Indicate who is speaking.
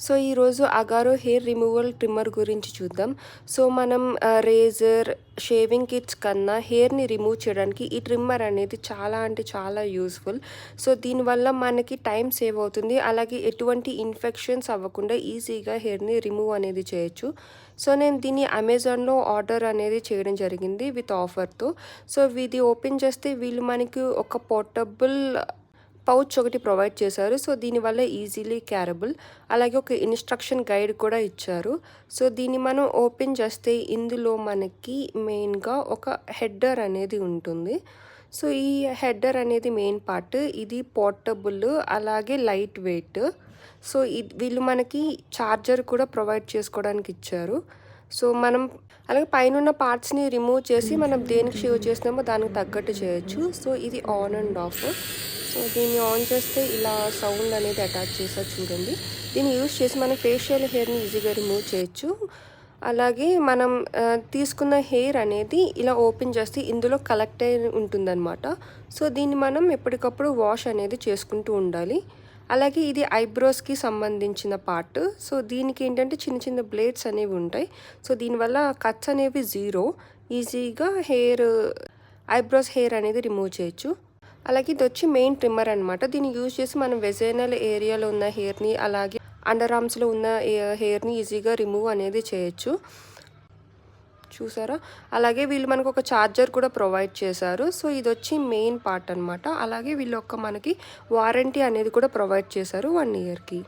Speaker 1: So ఈరోజు Agaro hair removal trimmer గురించి చూద్దాం. సో మనం రేజర్, షేవింగ్ కిట్స్ కన్నా హెయిర్ని రిమూవ్ చేయడానికి ఈ ట్రిమ్మర్ అనేది చాలా అంటే చాలా యూస్ఫుల్. సో దీనివల్ల మనకి టైం సేవ్ అవుతుంది, అలాగే ఎటువంటి ఇన్ఫెక్షన్స్ అవ్వకుండా ఈజీగా హెయిర్ని రిమూవ్ అనేది చేయొచ్చు. సో నేను దీన్ని అమెజాన్లో ఆర్డర్ అనేది చేయడం జరిగింది విత్ ఆఫర్తో. సో ఇది ఓపెన్ చేస్తే వీళ్ళు మనకి ఒక పోర్టబుల్ పౌచ్ ఒకటి ప్రొవైడ్ చేశారు. సో దీనివల్ల ఈజీలీ క్యారబుల్, అలాగే ఒక ఇన్స్ట్రక్షన్ గైడ్ కూడా ఇచ్చారు. సో దీన్ని మనం ఓపెన్ చేస్తే ఇందులో మనకి మెయిన్గా ఒక హెడ్డర్ అనేది ఉంటుంది. సో ఈ హెడ్డర్ అనేది మెయిన్ పార్ట్. ఇది పోర్టబుల్, అలాగే లైట్ వెయిట్. సో వీళ్ళు మనకి ఛార్జర్ కూడా ప్రొవైడ్ చేసుకోవడానికి ఇచ్చారు. సో మనం అలాగే పైన పార్ట్స్ని రిమూవ్ చేసి మనం దేనికి షేవ్ చేసినామో దానికి తగ్గట్టు చేయొచ్చు. సో ఇది ఆన్ అండ్ ఆఫ్. సో దీన్ని ఆన్ చేస్తే ఇలా సౌండ్ అనేది అటాచ్ చేస్తారు చూడండి. దీన్ని యూజ్ చేసి మన ఫేషియల్ హెయిర్ని ఈజీగా రిమూవ్ చేయొచ్చు. అలాగే మనం తీసుకున్న హెయిర్ అనేది ఇలా ఓపెన్ చేస్తే ఇందులో కలెక్ట్ అయి ఉంటుందన్నమాట. సో దీన్ని మనం ఎప్పటికప్పుడు వాష్ అనేది చేసుకుంటూ ఉండాలి. అలాగే ఇది ఐబ్రోస్కి సంబంధించిన పార్ట్. సో దీనికి ఏంటంటే చిన్న చిన్న బ్లేడ్స్ అనేవి ఉంటాయి. సో దీనివల్ల కట్స్ అనేవి జీరో, ఈజీగా ఐబ్రోస్ హెయిర్ అనేది రిమూవ్ చేయొచ్చు. అలాగే ఇది వచ్చి మెయిన్ ట్రిమ్మర్ అనమాట. దీన్ని యూజ్ చేసి మనం వెజైనల్ ఏరియాలో ఉన్న హెయిర్ని, అలాగే అండర్ ఆర్మ్స్లో ఉన్న హెయిర్ని ఈజీగా రిమూవ్ అనేది చేయొచ్చు. చూసారా? అలాగే వీళ్ళు మనకు ఒక ఛార్జర్ కూడా ప్రొవైడ్ చేశారు. సో ఇది వచ్చి మెయిన్ పార్ట్ అనమాట. అలాగే వీళ్ళు మనకి వారంటీ అనేది కూడా ప్రొవైడ్ చేశారు 1 ఇయర్కి.